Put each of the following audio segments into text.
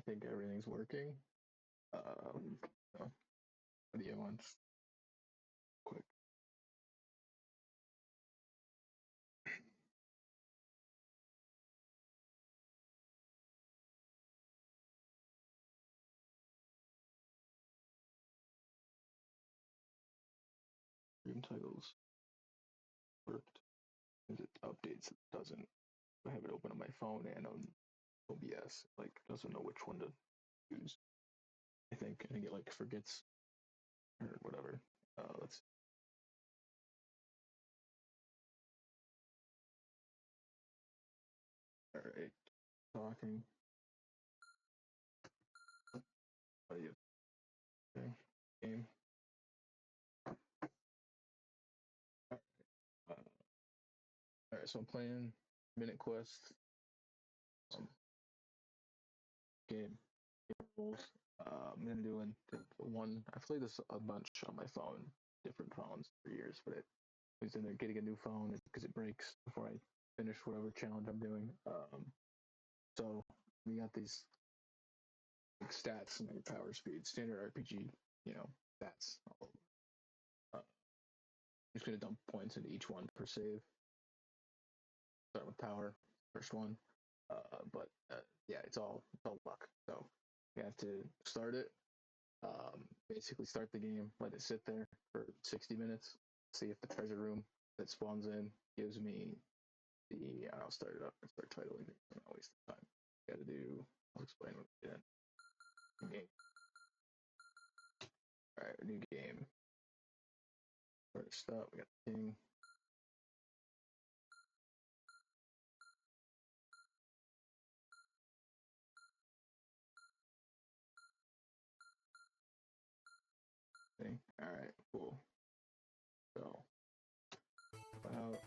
think everything's working. So, video on quick. Stream titles worked. As it updates, it doesn't. I have it open on my phone and on OBS. Like doesn't know which one to use. I think it like forgets or whatever. Let's. All right, talking. Audio. Okay. Game. All right, so I'm playing MinuteQuest. Game rules. I'm doing one. I've played this a bunch on my phone, different phones for years, but it was in there getting a new phone because it breaks before I finish whatever challenge I'm doing. So we got these stats and your power speed, standard RPG, stats. I'm just gonna dump points into each one per save. Start with power, first one. But yeah, it's all luck. So you have to start it. Basically start the game, let it sit there for 60 minutes, see if the treasure room that spawns in gives me the. I'll start it up and start titling it. So not waste the time. Got to do. I'll explain what we did. Game. All right, new game. First up, we got the king. Okay. All right, cool. So, about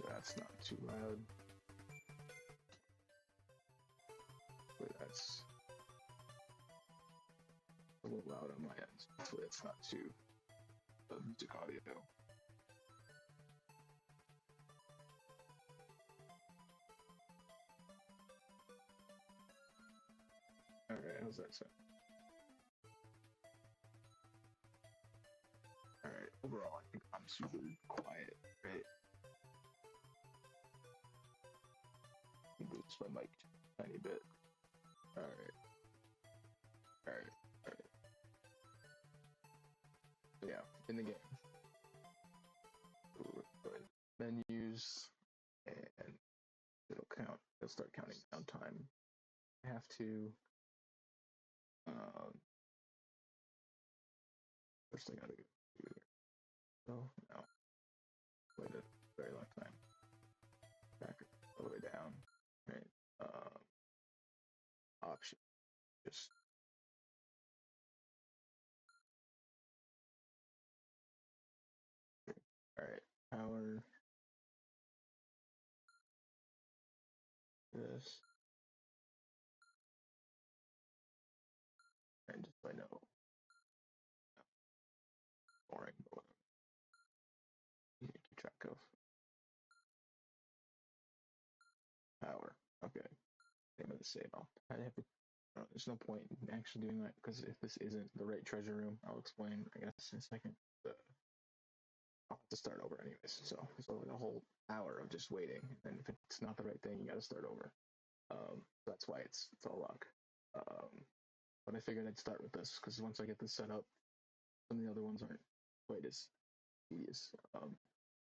that's not too loud. But that's a little loud on my end. Hopefully, it's not too music audio. All right, how's that sound? All right, overall, I think I'm super quiet, right? Boost my mic a tiny bit. All right. So yeah, in the game, menus, and it'll count. It'll start counting down time. I have to. First, I gotta go here. So now, wait a very long time. Back all the way down. Right. Option. Just. All right. Power. This. And just so I know. Boring, but whatever. You can keep track of. Power. Okay. Name of the save. I have to. There's no point in actually doing that because if this isn't the right treasure room, I'll explain, I guess, in a second. I'll have to start over anyways. So like a whole hour of just waiting, and if it's not the right thing, you got to start over. That's why it's all luck. But I figured I'd start with this because once I get this set up, some of the other ones aren't quite as tedious.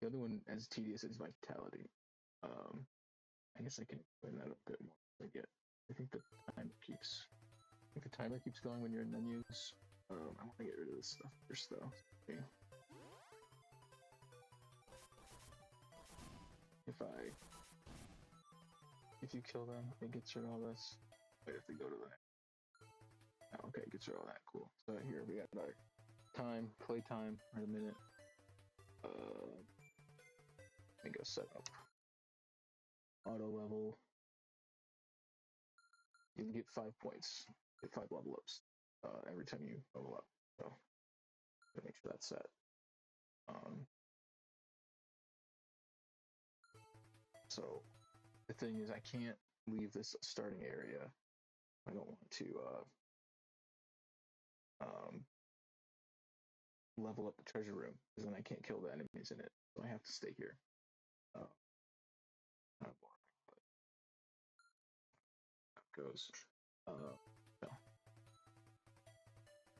The other one as tedious is vitality. I guess I can explain that a bit more. I think the timer keeps going when you're in menus. I want to get rid of this stuff first though. Okay. If you kill them, it gets rid of all this. Wait, if we go to that. Oh, okay, it gets rid of all that. Cool. So here we got our time, play time, or a minute. Let me go set up. Auto level. You can get 5 points, get 5 level ups every time you level up. So make sure that's set. So the thing is, I can't leave this starting area. I don't want to level up the treasure room because then I can't kill the enemies in it. So I have to stay here. Kind of boring, but that goes. No.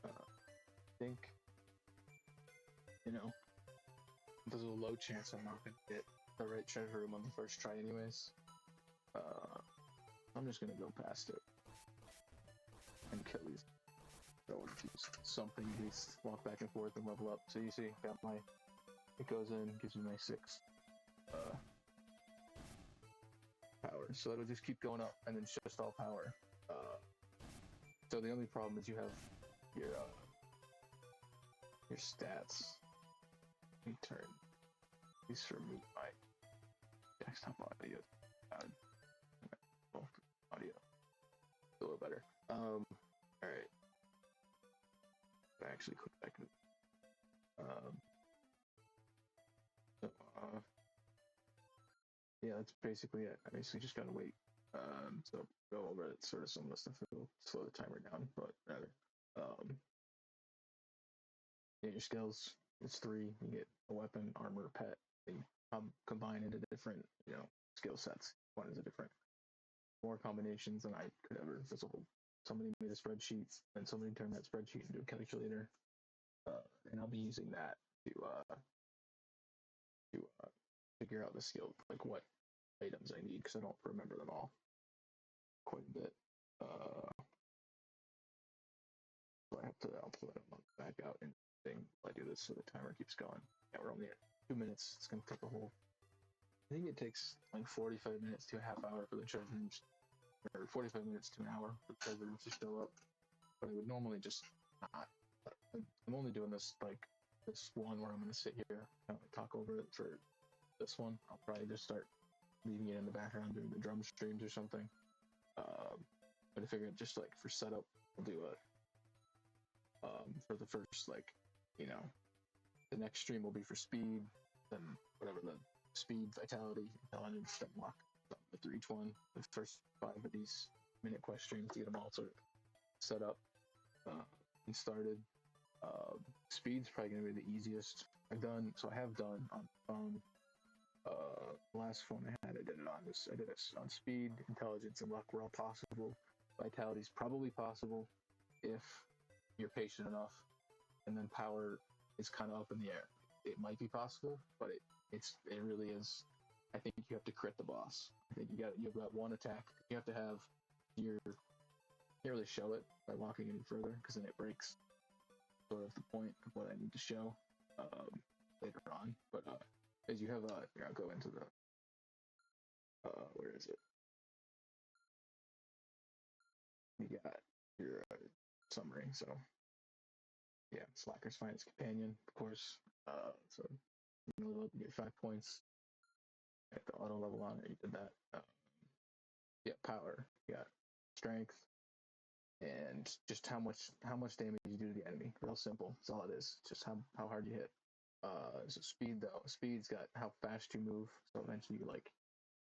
I think, there's a low chance I'm not going to get the right treasure room on the first try anyways. I'm just going to go past it and kill these. So something, at least walk back and forth and level up. So you see, got my, it goes in, gives me my 6 power. So it'll just keep going up, and then it's just all power. So the only problem is you have your stats. Let me turn, at least for me, my desktop audio. Audio. A little better. Alright. I actually click back in. Yeah, that's basically it. I basically just gotta wait. So go over it, sort of some of the stuff will slow the timer down, but rather. Yeah, your skills, it's 3. You get a weapon, armor, pet. They combine into different, skill sets. One is a different, more combinations than I could ever. There's a whole, somebody made a spreadsheet, and somebody turned that spreadsheet into a calculator. And I'll be using that to figure out the skill, like what items I need, because I don't remember them all quite a bit. So I have to, I'll pull it back out and thing while I do this, so the timer keeps going. Yeah, we're only at 2 minutes. It's gonna take a whole. I think it takes like 45 minutes to a half hour for the treasures, or 45 minutes to an hour for the treasures to show up. But I would normally just not. I'm only doing this like this one where I'm gonna sit here and talk over it for this one. I'll probably just start leaving it in the background doing the drum streams or something. But I figured just like for setup, we'll do a for the first, like, the next stream will be for speed, then whatever the speed, vitality, intelligence, then luck. The 3 each one. The first 5 of these MinuteQuest streams to get them all sort of set up and started. Speed's probably gonna be the easiest. I have done on the phone. The last phone I had, I did it on speed, intelligence, and luck were all possible. Vitality's probably possible if you're patient enough, and then power is kind of up in the air. It might be possible, but it really is. I think you have to crit the boss. I think you've got one attack. You have to have your. Can't really show it by walking any further because then it breaks sort of the point of what I need to show later on. But as you have here, I'll go into the where is it? You got your summary. So yeah, Slacker's Finest Companion, of course. So you get 5 points. Get the auto level on it. You did that. Yeah, power. You got strength, and just how much damage you do to the enemy. Real simple. That's all it is. Just how hard you hit. So speed though. Speed's got how fast you move. So eventually you like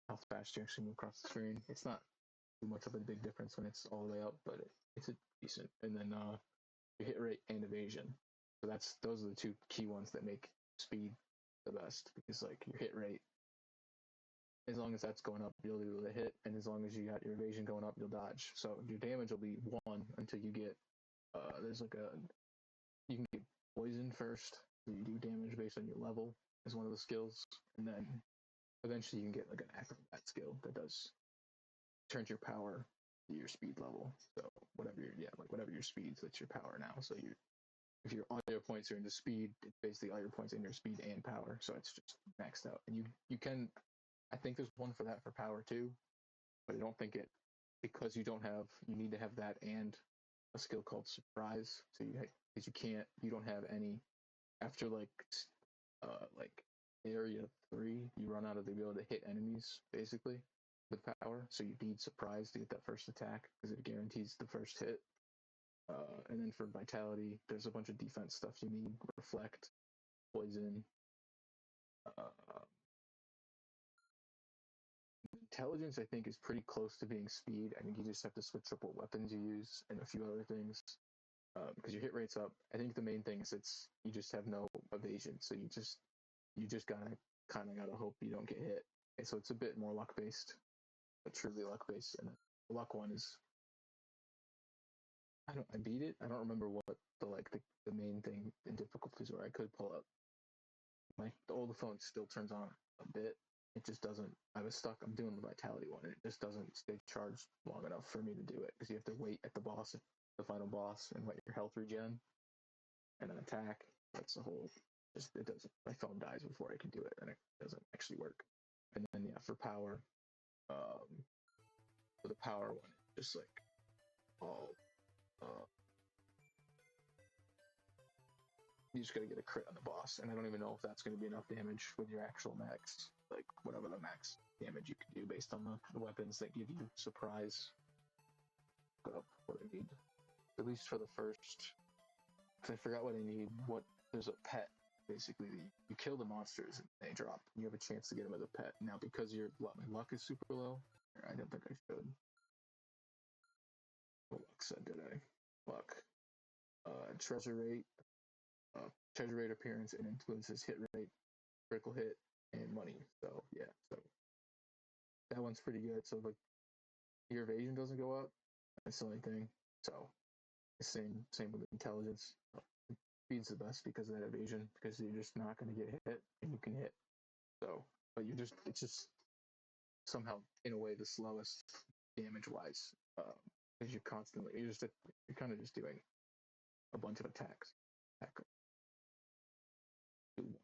how fast you actually move across the screen. It's not too much of a big difference when it's all the way up, but it's a decent. And then your hit rate and evasion. So those are the 2 key ones that make speed the best, because like your hit rate, as long as that's going up, you'll be able to hit, and as long as you got your evasion going up, you'll dodge. So your damage will be 1 until you get there's like you can get poisoned first. So you do damage based on your level as one of the skills, and then eventually you can get like an acrobat skill that turns your power to your speed level. So whatever your speeds, that's your power now. So if all your points are into speed, it's basically all your points in your speed and power. So it's just maxed out. And you can, I think there's one for that for power too, but I don't think because you need to have that and a skill called surprise. So you don't have any after like area 3, you run out of the ability to hit enemies basically with power. So you need surprise to get that first attack because it guarantees the first hit. And then for vitality, there's a bunch of defense stuff you need: reflect, poison, intelligence, I think, is pretty close to being speed. I think you just have to switch up what weapons you use and a few other things. Because your hit rate's up. I think the main thing is you just have no evasion, so you just gotta kind of gotta hope you don't get hit. And so it's a bit more luck based, but truly luck based. And the luck one is I beat it. I don't remember what the main thing in difficulties where I could pull up. The old phone still turns on a bit. It just doesn't. I was stuck. I'm doing the vitality one, and it just doesn't stay charged long enough for me to do it because you have to wait at the final boss, and let your health regen, and then attack. That's the whole. It doesn't. My phone dies before I can do it, and it doesn't actually work. And then for power, for the power one, just like all. You just gotta get a crit on the boss, and I don't even know if that's gonna be enough damage with your actual max, like whatever the max damage you can do based on the weapons that give you surprise. What I need, at least for the first. Cause I forgot what I need. There's a pet basically. You kill the monsters and they drop. And you have a chance to get them as a pet. Now because my luck is super low, I don't think I should. What luck said did I? Luck, treasure rate. Treasure rate, appearance, and influences hit rate, critical hit, and money. So yeah, so that one's pretty good. So your evasion doesn't go up. That's the only thing. So same with intelligence. Speed's the best because of that evasion, because you're just not going to get hit, and you can hit. So, but it's just somehow in a way the slowest damage wise, because you're kind of just doing a bunch of attacks.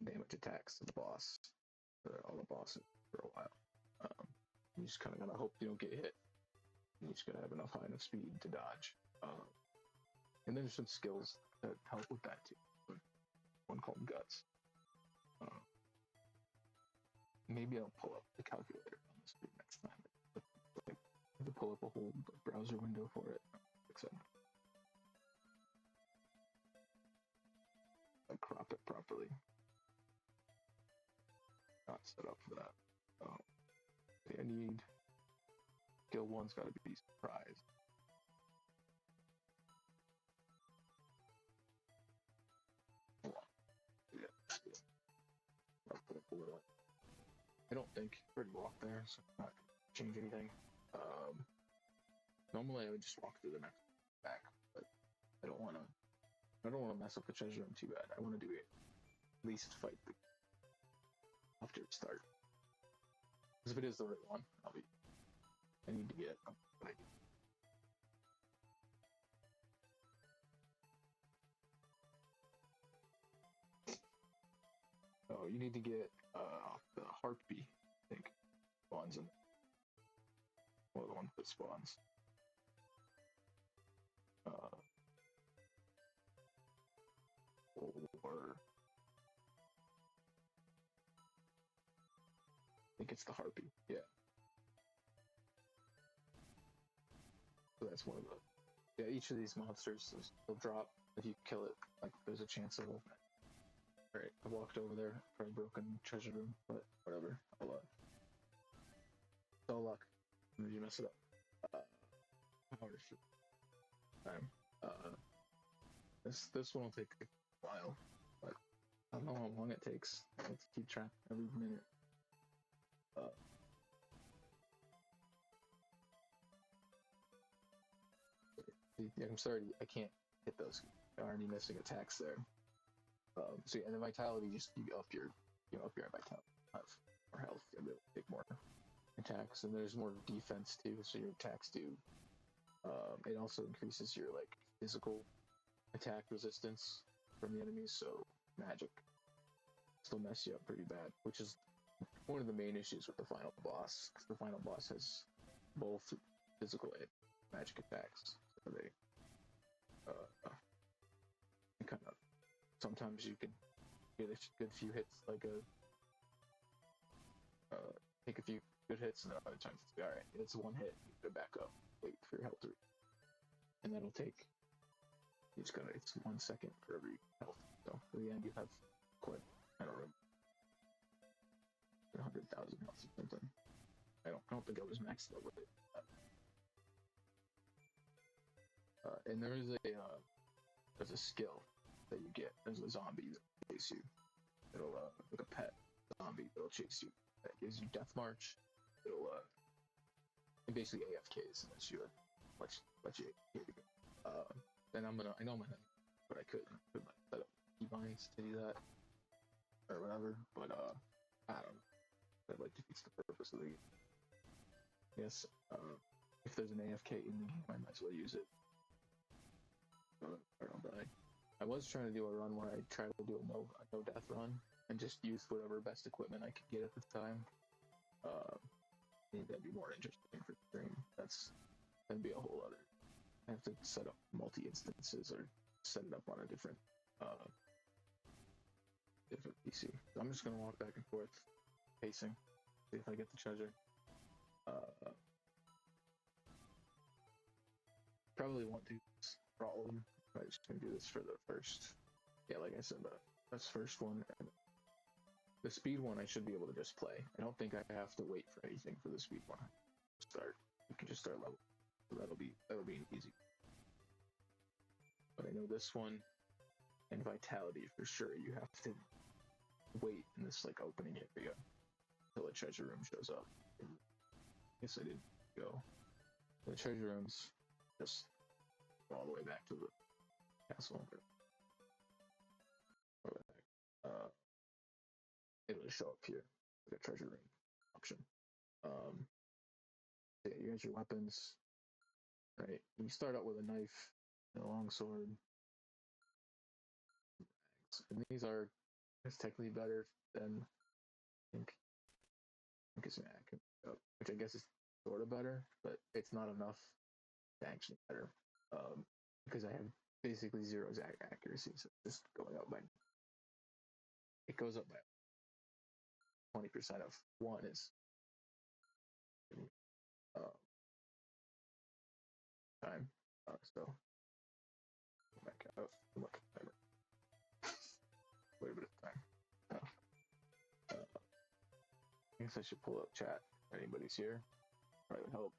Damage attacks to the boss, or all the bosses for a while. You just kind of gotta hope you don't get hit. You just gotta have high enough speed to dodge. And there's some skills that help with that too. One called guts. Maybe I'll pull up the calculator on the screen next time. I have to pull up a whole browser window for it. Except I crop it properly. Not set up for that. I need skill one's got to be surprise. Yeah. I don't think pretty walk there, so I'm not gonna change anything. Normally I would just walk through the next back, but I don't want to mess up the treasure room too bad. I want to do it at least fight after we start. Because if it is the right one, I need to get Oh, you need to get the harpy, I think, spawns in. One of the ones that spawns. Or I think it's the harpy, yeah. So that's one of the. Yeah, each of these monsters will drop if you kill it. Like there's a chance of. Alright, I walked over there, probably broken treasure room, but whatever. It's all luck. Did you mess it up? Time. This one will take a while, but I don't know how long it takes. Let's keep track every minute. I'm sorry, I can't hit those. I'm already missing attacks there. So yeah, and the vitality, just you up your vitality, have more health, and really take more attacks, and there's more defense too. So your attacks do. It also increases your physical attack resistance from the enemies. So magic still mess you up pretty bad, which is one of the main issues with the final boss. Because the final boss has both physical and magic attacks. So they kind of. Sometimes you can get a good few hits, take a few good hits, and then other times it's alright. It's one hit, you gotta back up, wait for your health to, and that'll take. It's 1 second for every health. So for the end, you have quite. I don't know, 100,000 health or something. I don't don't think I was maxed out with it. And there's a skill that you get as a zombie that will chase you. It'll like a pet zombie that'll chase you. That gives you death march. It'll basically AFKs unless you let you AFK again. Then I know I'm gonna, but I could like set up keybinds to do that or whatever. But I don't know. That like defeats the purpose of the game. Yes. If there's an AFK in the game, I might as well use it. I don't die. I was trying to do a run where I tried to do a no death run and just use whatever best equipment I could get at the time. I think that'd be more interesting for the stream. That'd be a whole other. I have to set up multi instances or set it up on a different PC. So I'm just gonna walk back and forth, pacing, see if I get the treasure. Probably won't do this for all of them. I'm just gonna do this for the first. Yeah, like I said, that's first one. And the speed one I should be able to just play. I don't think I have to wait for anything for the speed one. You can just start level. So that'll be easy. But I know this one and Vitality for sure. You have to wait in this like opening area until a treasure room shows up. I guess I didn't go. The treasure rooms just go all the way back to the castle. It'll show up here like a treasure room option. Yeah, you got your weapons, right? You start out with a knife and a long sword. And these are technically better than I think it's an accurate, which I guess is sort of better, but it's not enough to actually better. Because I have basically zero accuracy, so just going up by it goes up by 20% of one is time. So back out. Look, timer. Wait a bit of time. I guess I should pull up chat. If anybody's here, probably would help.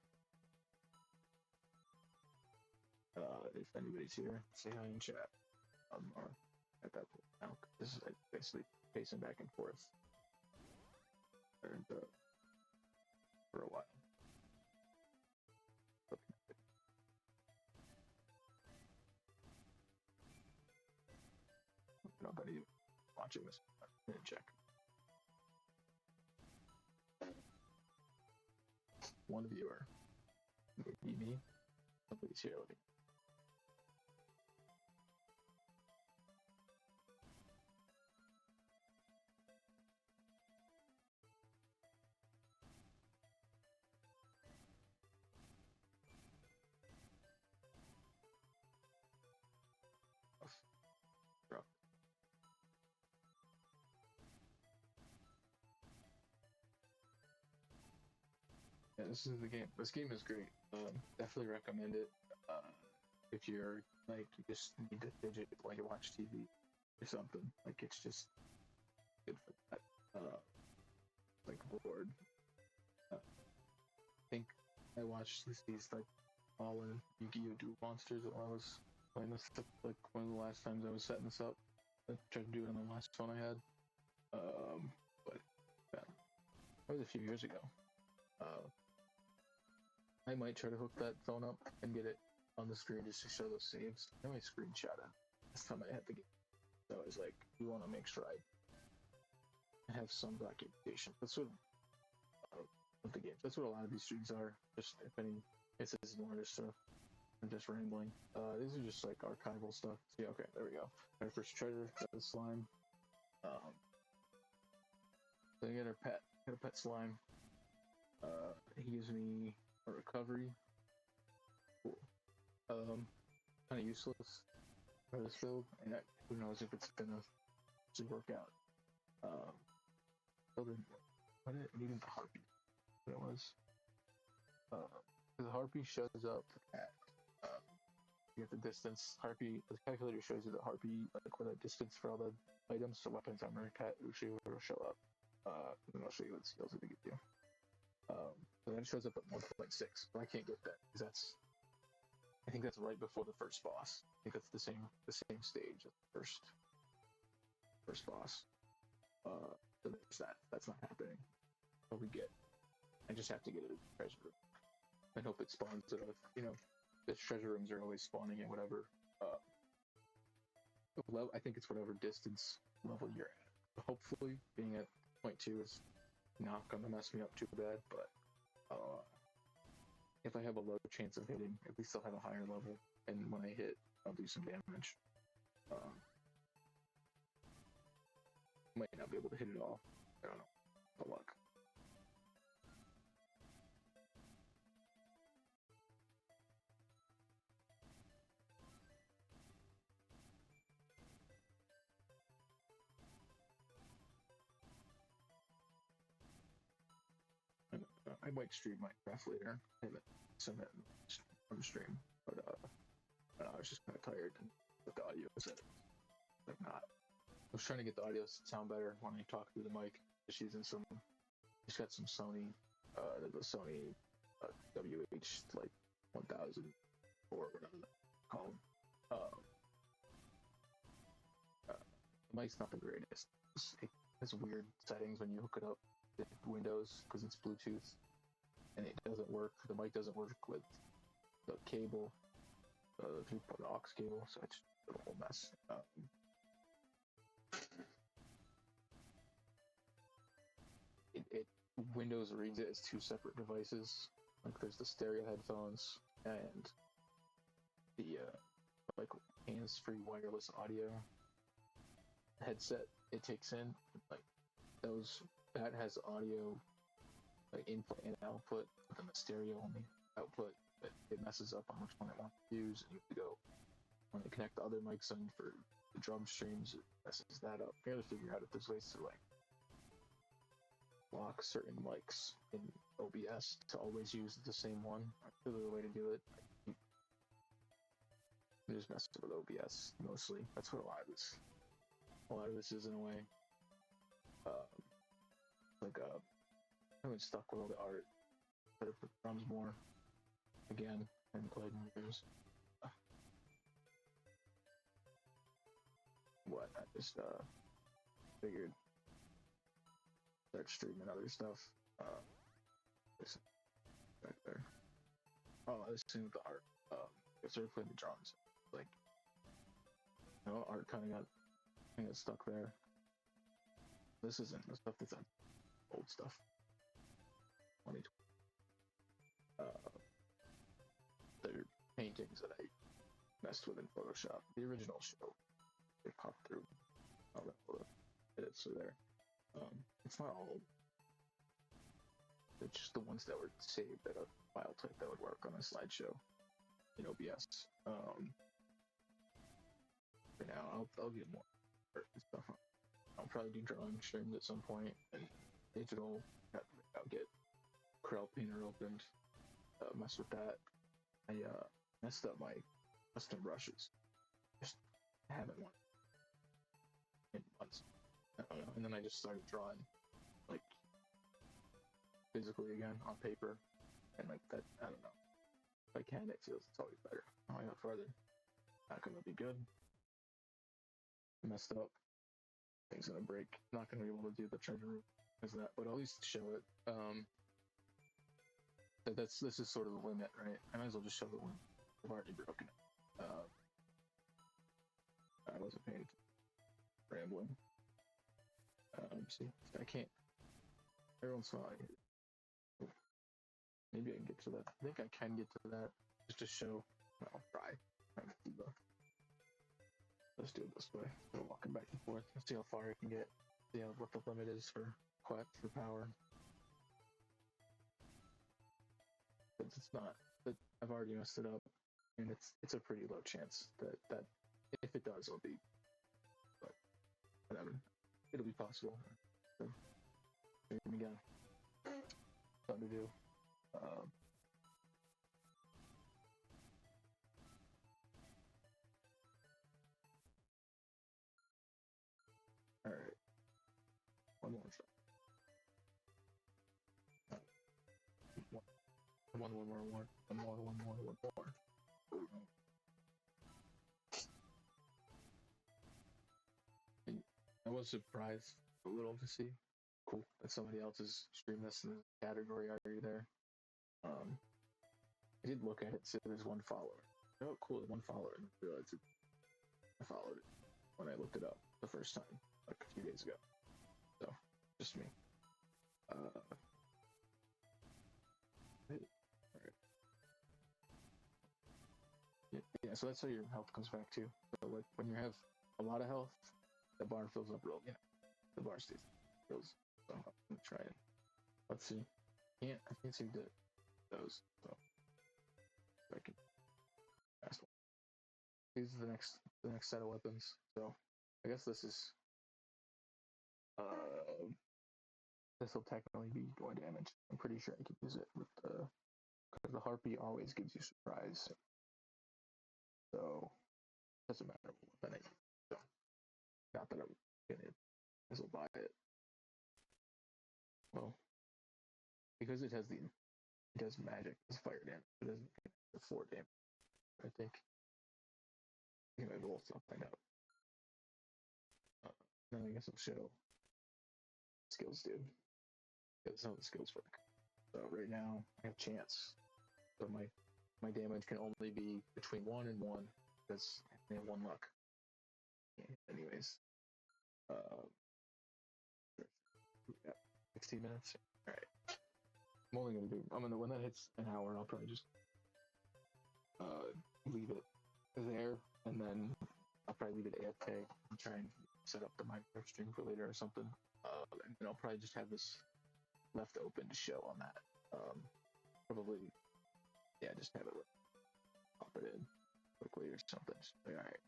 If anybody's here, say hi in chat. Or at that point now, this is basically pacing back and forth. And, for a while. Nobody watching this. I'm gonna check. One viewer. Maybe me. Nobody's here. Yeah, this is the game. This game is great. Definitely recommend it. If you're like you just need to fidget while you watch TV or something. Like it's just good for that. Like bored. I think I watched these like all in Yu-Gi-Oh! Duel Monsters while I was playing this stuff. Like one of the last times I was setting this up. I tried to do it on the last phone I had. But yeah, that was a few years ago. I might try to hook that phone up and get it on the screen just to show those saves. I know I screenshot it this time I had the game. So I was like, you want to make sure I have some documentation. That's what of the games. That's what a lot of these streams are. Just if any, this is more just I'm just rambling. These are just like archival stuff. Yeah, okay, there we go. Our first treasure, got the slime. So you get our pet. Got a pet slime. He gives me a recovery. Cool. Kind of useless for this build, and who knows if it's gonna actually work out. What did it needed the harpy? What it was? The harpy shows up at you get the distance. Harpy, the calculator shows you the harpy like with a distance for all the items. So weapons, armor, cat, Ushi will show up. And I'll show you what skills it gives you. So then it shows up at 1.6, but I can't get that because I think that's right before the first boss. I think that's the same stage as the first boss. So there's that. That's not happening. What we get, I just have to get a treasure room. I hope it spawns at the treasure rooms are always spawning at whatever. I think it's whatever distance level you're at. So hopefully, being at 0.2 is not gonna mess me up too bad. But if I have a low chance of hitting, at least I'll have a higher level, and when I hit, I'll do some damage. Might not be able to hit it all. I don't know. Good luck. I might stream Minecraft later. I haven't seen it from stream, but I was just kind of tired and with the audio set. Like not. I was trying to get the audio sound better when I talk through the mic. She's got some Sony, the Sony WH like 1000 or whatever that's called. The mic's not the greatest. It has weird settings when you hook it up to Windows because it's Bluetooth, and it doesn't work. The mic doesn't work with the cable, the aux cable, so it's a whole mess. Windows reads it as two separate devices. Like there's the stereo headphones and the like hands-free wireless audio headset it takes in. Like that has audio like input and output, but then the stereo only output. But it messes up on which one it wants to use, and you have to go when they connect the other mics in for the drum streams. It messes that up. You got to figure out if there's ways to like lock certain mics in OBS to always use the same one. That's really the way to do it. I'm just messing with OBS mostly. That's what a lot of this is in a way. I've been stuck with all the art. Better put drums more. Again, I haven't played in years. What? I just figured start streaming other stuff. Back there. Oh, I was seeing with the art. I started playing the drums. Like, art kind of got stuck there. This isn't the stuff that's old stuff. 2020. They're paintings that I messed with in Photoshop. The original show, they popped through. All the edits are there. It's not all. It's just the ones that were saved at a file type that would work on a slideshow in OBS. For now, I'll get more art and stuff. I'll probably do drawing streams at some point, and digital. I'll get Corel Painter opened. Mess with that. I messed up my custom brushes. Just haven't one in months. I don't know. And then I just started drawing, like, physically again on paper, and like that. I don't know. If I can, it feels it's always better. Oh, I got farther. Not gonna be good. Messed up. Thing's gonna break. Not gonna be able to do the treasure room as that, but at least show it. This is sort of the limit, right? I might as well just show the one. I've already broken it. I wasn't paying attention. Rambling. See, I can't. Everyone's fine. Maybe I can get to that. I think I can get to that just to show. I'll try. Let's do it this way. So walking back and forth. Let's see how far I can get. See what the limit is for power. But it's not. But I've already messed it up, and it's a pretty low chance that if it does, it'll be. But whatever, it'll be possible. So, here we go. Something to do. All right. One more shot. One. One more. I was surprised a little to see. Cool that somebody else is streaming this in the category already there. I did look at it, so there's one follower. Oh, cool, one follower. And I realized I followed it when I looked it up the first time, like a few days ago. So, just me. Yeah, so that's how your health comes back too. So, like, when you have a lot of health, the bar fills up real. Yeah, the bar stays fills. So I'm gonna try it. Let's see. I can't seem to those. So I can fast one. These are the next set of weapons. So I guess this is this will technically be more damage. I'm pretty sure I can use it with the because the harpy always gives you surprise. So it doesn't matter what weapon I use. So not that I'm gonna this will buy it. Well, because it does magic, it's fire damage. It doesn't the 4 damage. I think. Anyway, we'll find out. Then I guess I'll show skills, dude. That's how the skills work. So right now I have chance. So my damage can only be between 1 and 1 because I have 1 luck. Anyways, yeah, 16 minutes. All right. I'm only gonna do. When that hits an hour, I'll probably just leave it there, and then I'll probably leave it AFK and try and set up the Minecraft stream for later or something. And then I'll probably just have this left open to show on that. Probably, yeah, just have it pop it in quickly or something. All right,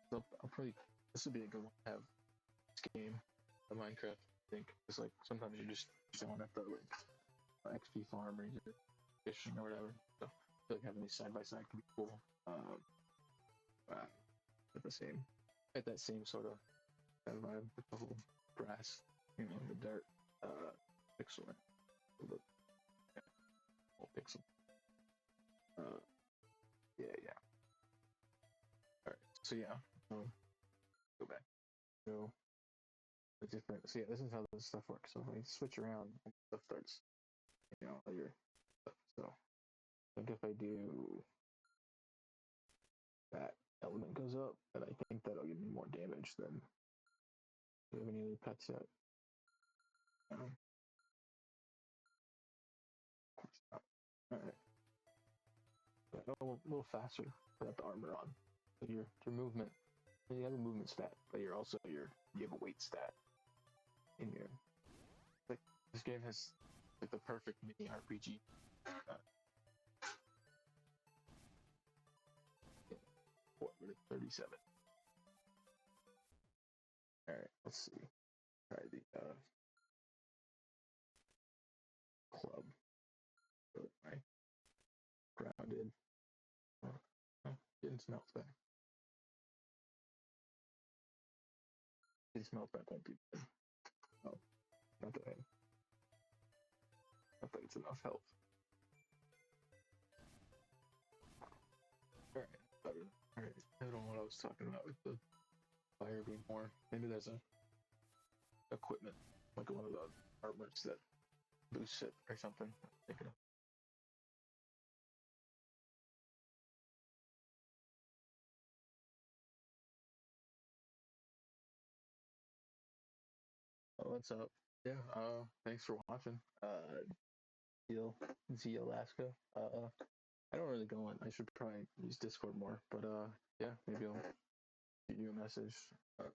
so I'll probably this would be a good one to have this game, the Minecraft. I think because like sometimes you're just chilling at the like XP farm or you're fishing or whatever. So I feel like having these side by side can be cool. At that same sort of vibe with the whole grass, the dirt, pixel, the whole pixel. Yeah. All right. So yeah, go back. So the different. So yeah, this is how this stuff works. So if I switch around, stuff starts, all your stuff. So I think if I do that element goes up, and I think that'll give me more damage than. Do you have any other pets yet? No. Of course not. All right. A little faster without the armor on. So your movement, you have a movement stat, but you have a weight stat in your. Like this game has like the perfect mini RPG. 37. All right, let's see. Try the club. My grounded. Getting smelt back. Getting smelt back won't be bad. Oh, not that it's enough health. Alright, better. Alright, I don't know what I was talking about with the fire being more. Maybe there's a equipment, like one of the armors that boosts it or something. I'm thinking of. Oh, what's up? Yeah, thanks for watching. Z Alaska. I don't really go on. I should probably use Discord more, but yeah, maybe I'll shoot you a message. But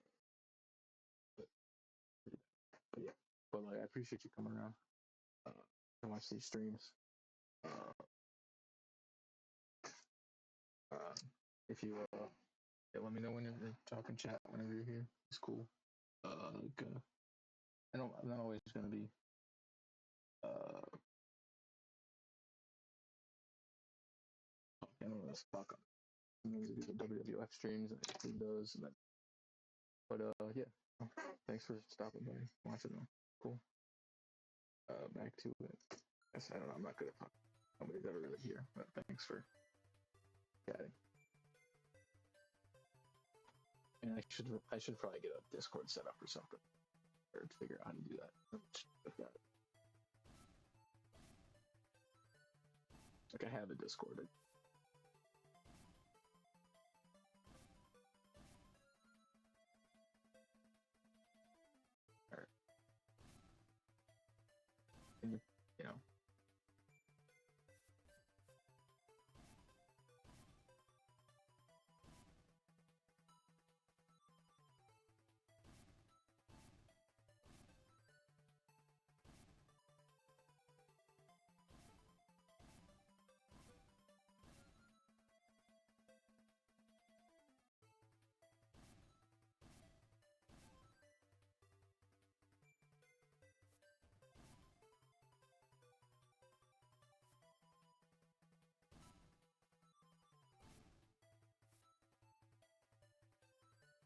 yeah, but like I appreciate you coming around to watch these streams. If you yeah, let me know when you're talking chat whenever you're here. It's cool. Like, I'm not always gonna be I don't know, talk on. Sometimes I do the WWF streams and I do those, and then. But yeah, thanks for stopping by, watching them. Cool. Back to it. Yes, I don't know. I'm not good at talking. nobody's ever really here. But thanks for chatting. And I should probably get a Discord set up or something, or to figure out how to do that. Like I have a Discord. Or, you know.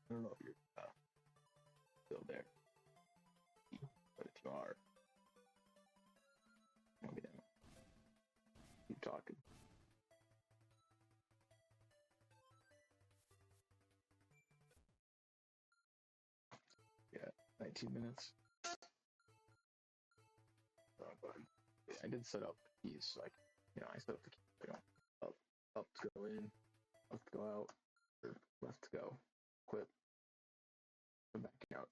I don't know if you're still there, but if you are, let me know. Keep talking. Yeah, 19 minutes. But yeah, I did set up keys, like, I set up the keys, up to go in, left to go out, or left to go, quit, come back out.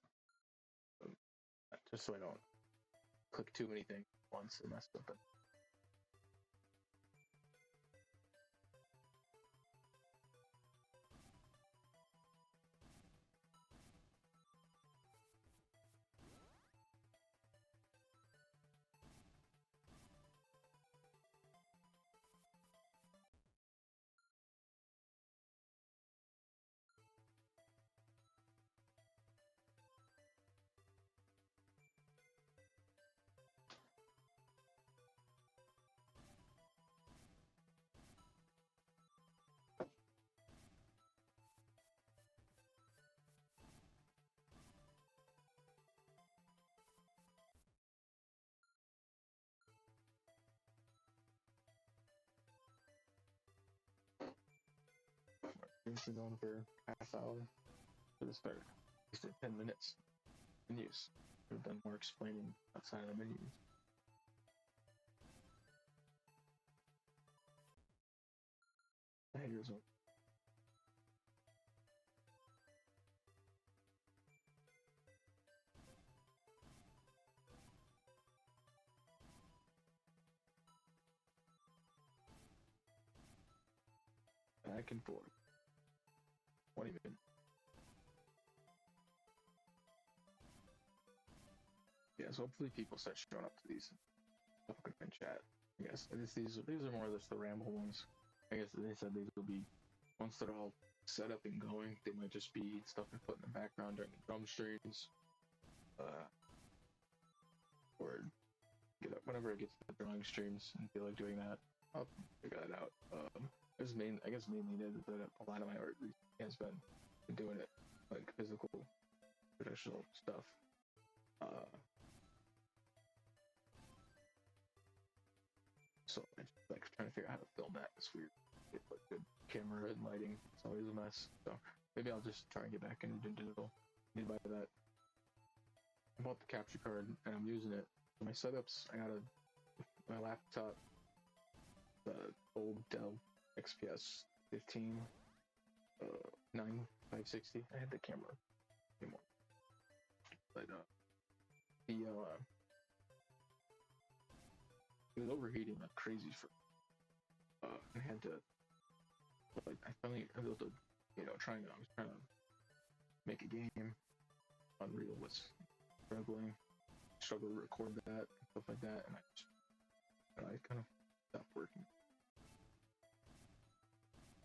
Just so I don't click too many things once and mess up it. Been going for half hour. Should have started at least at 10 minutes. Menus. Should have done more explaining outside of the menus. Here's one. Back and forth. 20 minutes. Yeah, so hopefully people start showing up to these in chat. I guess these are more or less the ramble ones. I guess they said these will be once they're all set up and going. They might just be stuff I put in the background during the drum streams, or whenever I get to the drawing streams and feel like doing that, I'll figure that out. I guess mainly that a lot of my art has been doing it like physical, traditional stuff. So I just like trying to figure out how to film that. It's weird. Get like good camera and lighting. It's always a mess. So maybe I'll just try and get back into digital. Need to buy that. I bought the capture card and I'm using it. For my setups, I got my laptop, the old Dell XPS 15 9560. I had the camera anymore. But it was overheating like crazy for I had to like I finally able to I was trying to make a game. Unreal was struggling, struggled to record that and stuff like that, and I kind of stopped working.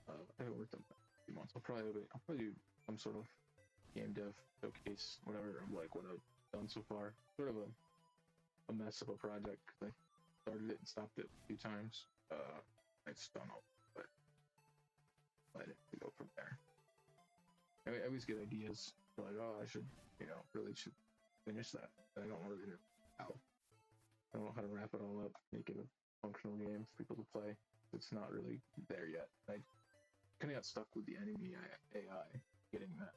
I haven't worked on that in a few months. I'll probably do some sort of game dev showcase, whatever of like what I've done so far. Sort of a mess of a project because I started it and stopped it a few times. I just don't know, but let it go from there. I always get ideas like, oh, I should, really should finish that. But I don't really know how. I don't know how to wrap it all up, make it a functional professional game for people to play. It's not really there yet. I kind of got stuck with the enemy AI getting that.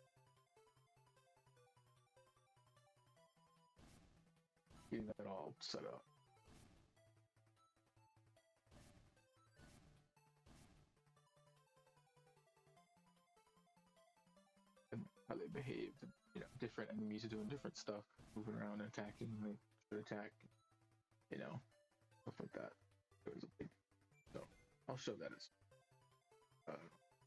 Getting that all set up. And how they behave, you know, different enemies are doing different stuff, moving around and attacking, and they should attack, you know, stuff like that. It was a big, so I'll show that as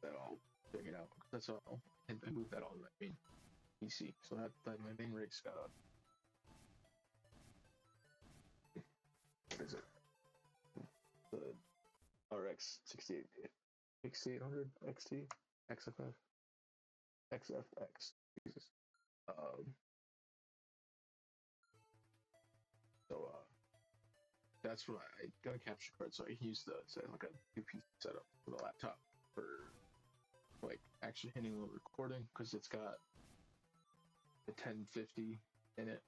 that I'll figure it out. That's all. And I moved that all to my main PC, so that my main rig's got a, what is it? The RX 6800 XT XFF XFX. Jesus. So that's what I got a capture card, so I can use the like a 2-piece setup for the laptop for like actually hitting a little recording, because it's got the 1050 in it,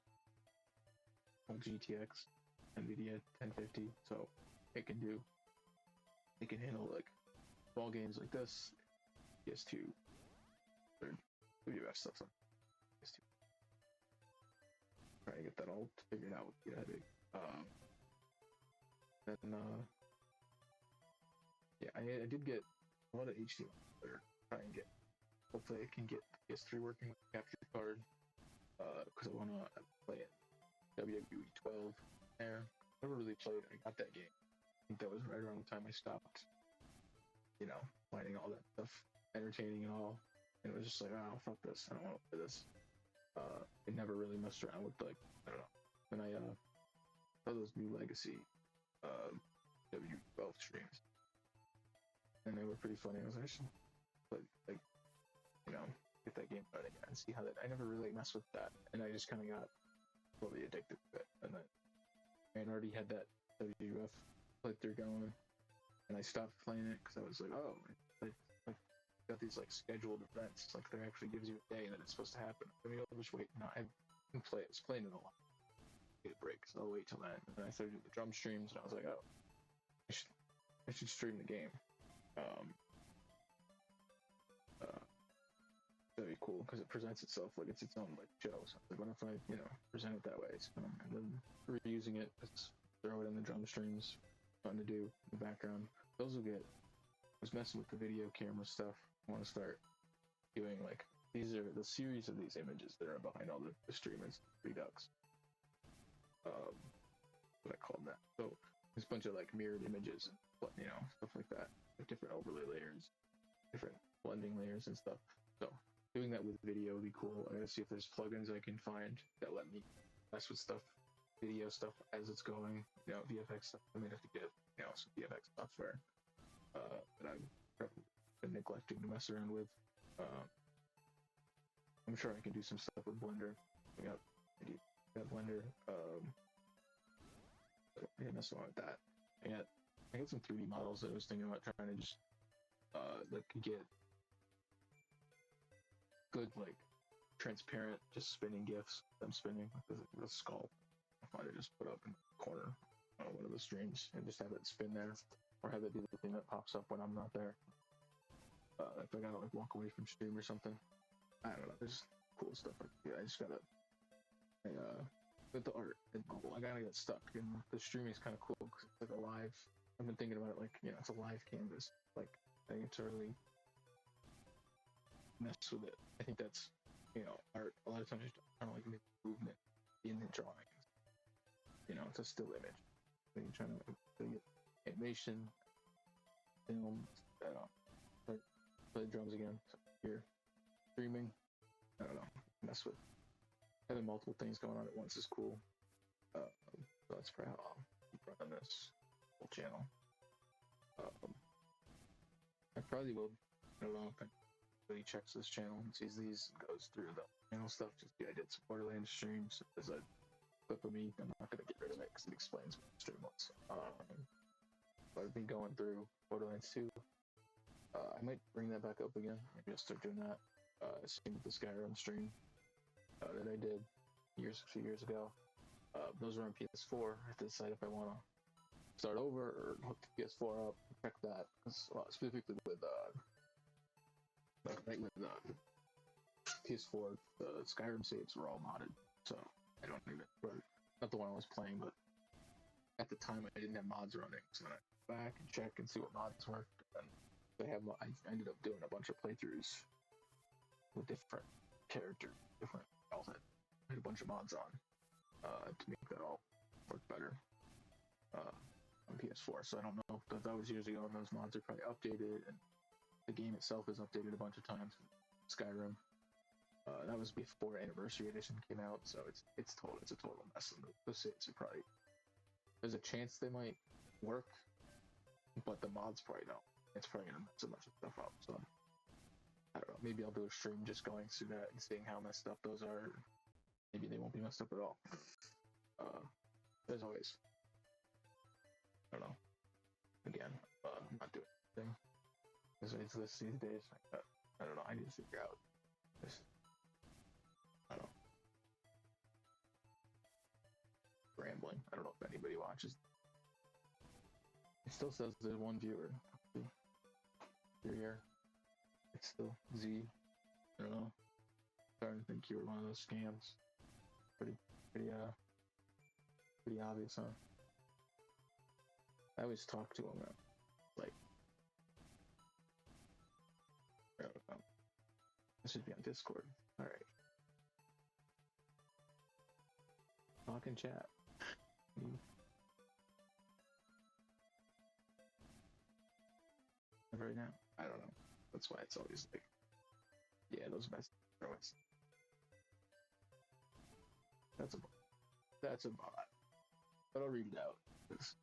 GTX NVIDIA 1050, so it can handle like ball games like this, PS2 or WF stuff like PS2. Trying to get that all figured out with the editing. Yeah, I did get a lot of HDMI there. Try and get, hopefully I can get PS3 working with the capture card, because I want to play it WWE 12 there. Never really played. I got that game. I think that was right around the time I stopped, you know, finding all that stuff entertaining and all. And it was just like, oh, fuck this. I don't want to play this. I never really messed around with, like, I don't know. When I saw those new Legacy W12 streams, and they were pretty funny. I was like, I should, like, you know, get that game running again and see how that. I never really messed with that, and I just kind of got totally addicted to it. And then I already had that WF playthrough going, and I stopped playing it because I was like, oh, like got these like scheduled events. Like there actually gives you a day that it's supposed to happen. I mean, I'll just wait. No, I can play. I was playing it a lot. Get a break, so I'll wait till then. And then I started doing the drum streams, and I was like, oh, I should stream the game. That'd be cool because it presents itself like it's its own like show. So like, what if I, you know, present it that way? So, and then reusing it, let's throw it in the drum streams. Fun to do in the background. Those will get. I was messing with the video camera stuff. I want to start doing like, these are the series of these images that are behind all the streamers, Redux. What I call that. So there's a bunch of like mirrored images and, you know, stuff like that. Like different overlay layers, different blending layers and stuff. So doing that with video would be cool. I gotta see if there's plugins I can find that let me mess with stuff, video stuff as it's going. You know, VFX stuff. I may have to get, you know, some VFX software that I've been neglecting to mess around with. I'm sure I can do some stuff with Blender. I got Blender. Yeah, mess around with that. I got some 3D models that I was thinking about trying to just like get good like transparent, just spinning GIFs. I'm spinning like the skull. I find it just put up in the corner on one of the streams and just have it spin there, or have it be the thing that pops up when I'm not there. If I gotta like walk away from stream or something, I don't know. There's cool stuff like that. I just gotta. With the art and bubble, I gotta get stuck, and the streaming is kind of cool because it's like a live. I've been thinking about it like, you know, it's a live canvas. Like I think it's really mess with it. I think that's, you know, art. A lot of times you're trying to like make movement in the drawings. You know, it's a still image. So you're trying to get animation, film. I don't know. Play the drums again. So here, streaming. I don't know. Mess with. Having multiple things going on at once is cool. So that's probably how I'll keep running this whole channel. I probably will. I don't know if anybody checks this channel and sees these and goes through the channel stuff. Just I did some Borderlands streams. There's a clip of me. I'm not gonna get rid of it because it explains what the stream was. I've been going through Borderlands 2. I might bring that back up again. Maybe I'll start doing that. Same with the Skyrim stream that I did a few years ago. Those are on PS4. I have to decide if I want to start over or hook the PS4 up, check that. Specifically with PS4, the Skyrim saves were all modded, so I don't even. Not the one I was playing, but at the time I didn't have mods running, so I went back and check and see what mods worked. And I ended up doing a bunch of playthroughs with different characters, different outfits. I had a bunch of mods on to make that all work better on PS4. So I don't know if that was years ago, and those mods are probably updated, and the game itself is updated a bunch of times. Skyrim. That was before Anniversary Edition came out, so it's a total mess. And those saves are probably, there's a chance they might work, but the mods probably don't. It's probably gonna mess a bunch of stuff up. So I don't know. Maybe I'll do a stream just going through that and seeing how messed up those are. Maybe they won't be messed up at all. As always, I don't know. Again, I'm not doing anything. As it's this these days, I don't know. I need to figure out this. I don't know. Rambling. I don't know if anybody watches. It still says there's one viewer. Here. It's still Z. I don't know. Starting to think you were one of those scams. Pretty obvious, huh? I always talk to him, like, I don't know. I should be on Discord. Alright. Talk and chat. Right now? I don't know. That's why it's always like, yeah, those best. That's a bot. But I'll read it out. Because,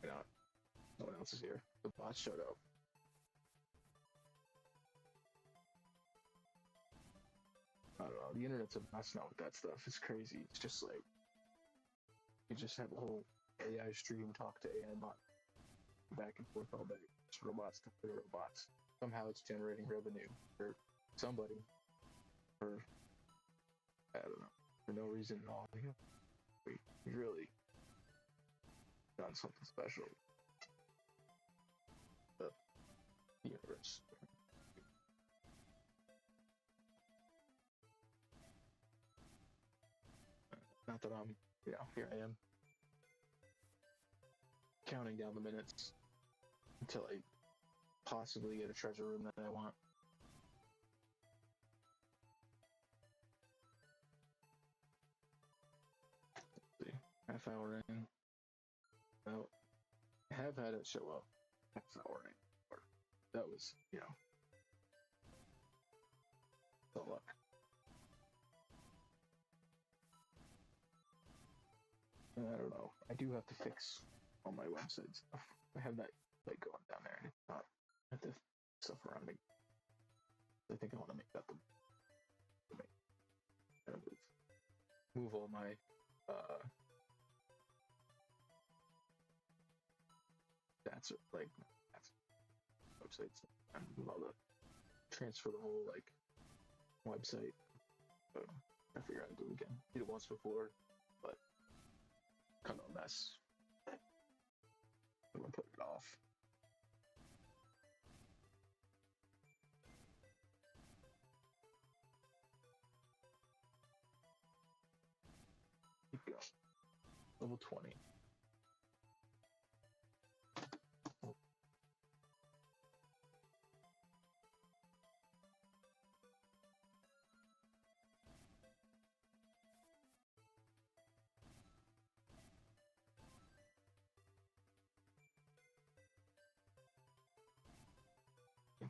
no one else is here. The bot showed up. I don't know. The internet's a mess now with that stuff. It's crazy. It's just like, you just have a whole AI stream talk to AI bot back and forth all day. It's robots to play robots. Somehow it's generating revenue for somebody. For, I don't know, for no reason at all. We really done something special. The universe. Not that I'm, here I am. Counting down the minutes until I possibly get a treasure room that I want. Let's see, half hour in. Well, I have had it show up. Half hour in. That was, the luck. And I don't know. I do have to fix all my website stuff. I have that going down there, and it's not. I have to stuff around it. I think I want to make that move all my stats websites and move all the transfer the whole website. So I figure out to do it again. Did it once before, but kind of a mess. I'm gonna put it off. Keep going. Level 20.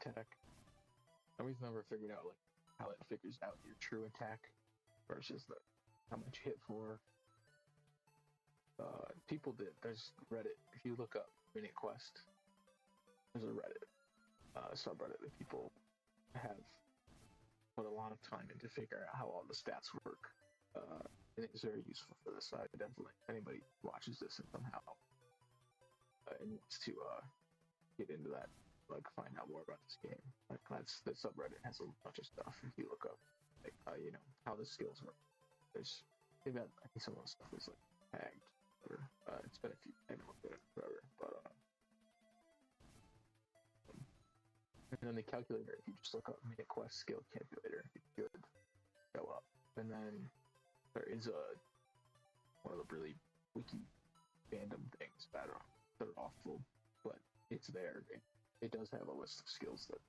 Attack. I always never figured out how it figures out your true attack versus how much you hit for. People did. There's Reddit. If you look up MinuteQuest, there's a Reddit subreddit that people have put a lot of time into figuring out how all the stats work. And it's very useful for this. I definitely, if anybody watches this and somehow and wants to get into that, find out more about this game. The subreddit has a bunch of stuff. If you look up, how the skills work. They've got, I think some of the stuff is tagged. It's been a few. I haven't looked at it forever, but and then the calculator. If you just look up MinuteQuest skill calculator, it should show up. And then there is one of the really wiki fandom things that are awful, but it's there. It does have a list of skills that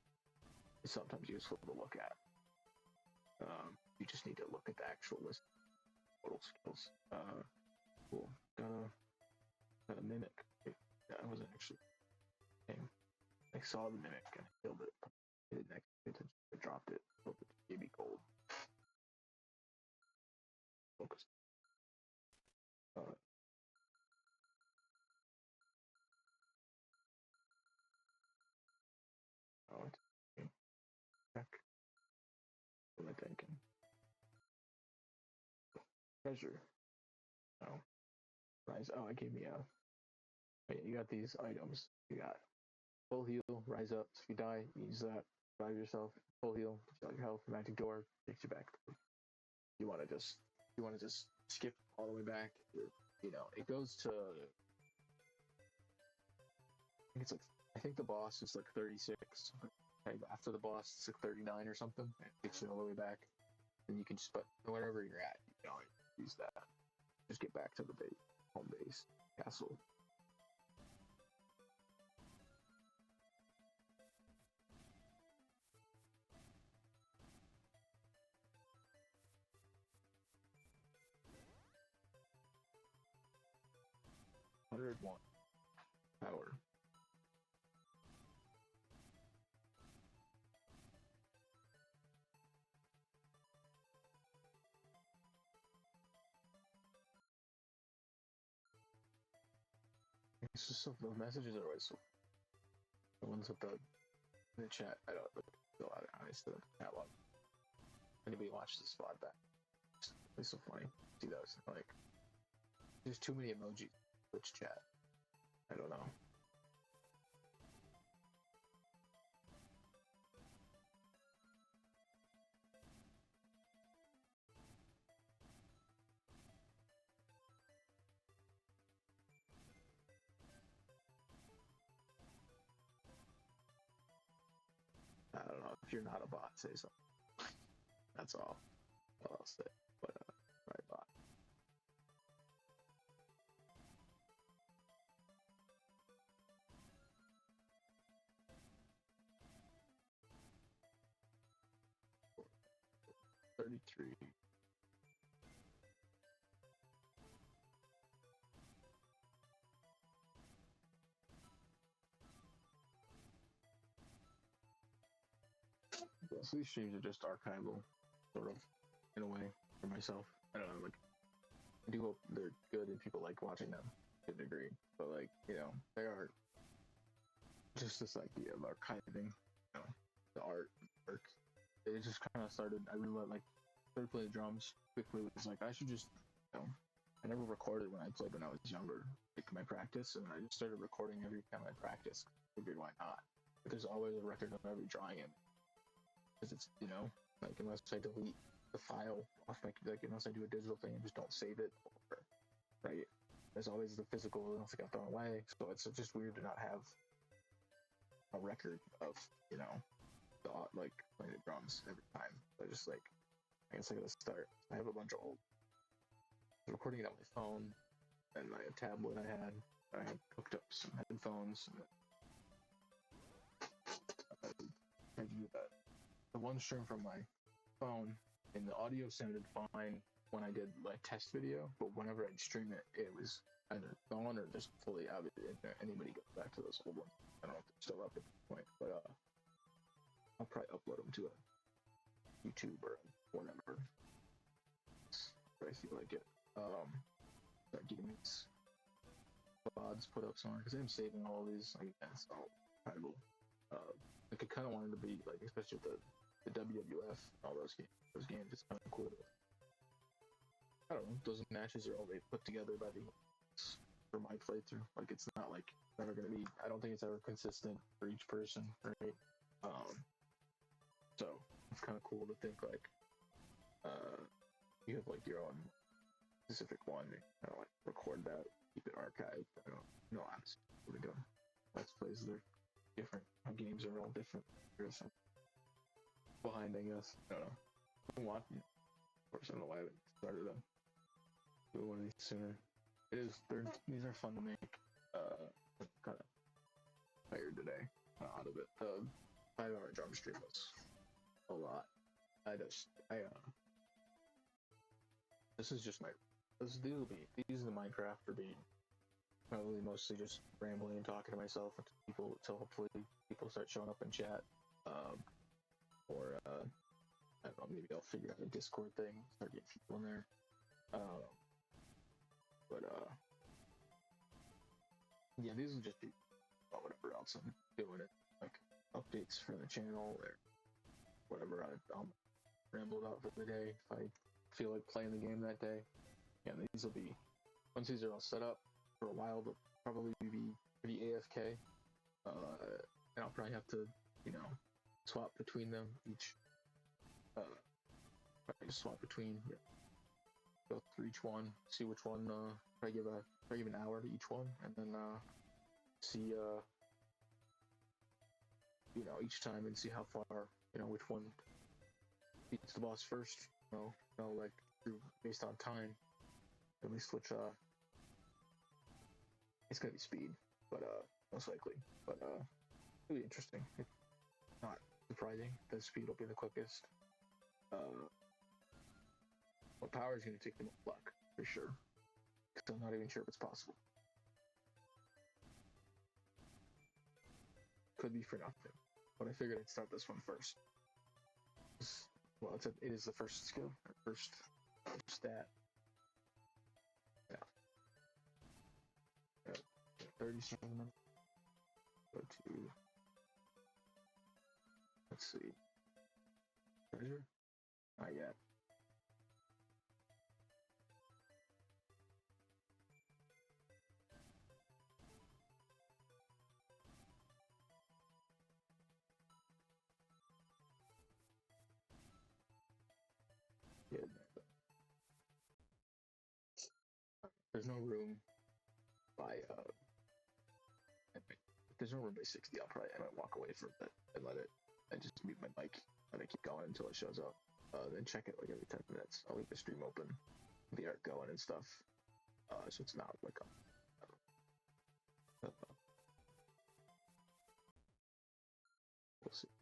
is sometimes useful to look at. You just need to look at the actual list of total skills. Cool. Got a mimic. That wasn't actually a game. I saw the mimic and I killed it. I didn't actually pay attention. I dropped it. Hope it gave me gold. Focus. Oh, it's check. What am I thinking? Treasure. Oh. Rise. Oh, it gave me a. Oh, yeah, you got these items. You got full heal, rise up. So if you die, use that. Revive yourself. Full heal. Your health. Magic door takes you back. You want to just skip all the way back. It goes to. I think the boss is like 36. Okay, after the boss, it's like 39 or something. It takes you all the way back, and you can just put wherever you're at. Use that. Just get back to the home base castle. $101 power. It's just the messages are always the ones with the chat. I don't feel out of honestly that long. Anybody watch this VOD back? It's so funny. See those like there's too many emojis. Which chat? I don't know. I don't know. If you're not a bot, say something. That's all. I'll say. But right bot. $33. So these streams are just archival, sort of, in a way, for myself. I don't know, like, I do hope they're good and people like watching them to a degree, but they are just this idea of archiving, the art, work. It just kind of started. I really started playing the drums quickly. It was like I should just, I never recorded when I played when I was younger, like my practice, and I just started recording every time I practice. I figured why not? But there's always a record of every drawing in. Because it's unless I delete the file off unless I do a digital thing and just don't save it, right? There's always the physical unless it got thrown away. So it's just weird to not have a record of the playing the drums every time. So I guess I gotta start. I have a bunch of old recording it on my phone and my tablet I had hooked up some headphones. I do that. The one stream from my phone and the audio sounded fine when I did test video, but whenever I'd stream it, it was either gone or just fully out of it. Anybody goes back to those old ones. I don't know if they're still up at this point, but I'll probably upload them to a YouTube or whatever. I feel like it. Start getting these VODs put up somewhere because I'm saving all these. It's all incredible. I kind of wanted to be especially with the WWF, all those games. Those games, it's kind of cool. I don't know. Those matches are all they put together by for my playthrough. It's not never gonna be. I don't think it's ever consistent for each person, right? So it's kind of cool to think you have your own specific one. Record that keep it archived. I don't know honestly where to go. Let's plays they're different. Our games are all different. There's some behind, I guess. I don't know. I'm watching. Of course, I don't know why I haven't started them. Do one of these sooner. These are fun to make. Kind of tired today. Out of it. 5-hour drum stream was a lot. This is just my. These are the Minecraft for being probably mostly just rambling and talking to myself until hopefully people start showing up in chat. Or I don't know, maybe I'll figure out a Discord thing, start getting people in there. Yeah, these will just be whatever else I'm doing it, like updates for the channel or whatever I'll ramble about for the day if I feel like playing the game that day. Yeah, these will be, once these are all set up for a while, they'll probably be pretty AFK. And I'll probably have to, swap between them each. Probably just swap between, go through each one, see which one. Probably give an hour to each one, and then see, each time and see how far, which one beats the boss first. Like based on time. Then we switch. It's gonna be speed, but most likely. But it'll be interesting. It's not surprising that speed will be the quickest. What power is gonna take the most luck for sure. Because I'm not even sure if it's possible. Could be for nothing, but I figured I'd start this one first. Well, it is the first skill, or first stat. Yeah. 37 minutes. Go to, let's see, treasure? Not yet. Yeah, there's no room by there's no room by 60. I might walk away from it and let it, and just mute my mic, let it keep going until it shows up. Then check it like every 10 minutes. I'll leave the stream open, the art going and stuff. So it's not like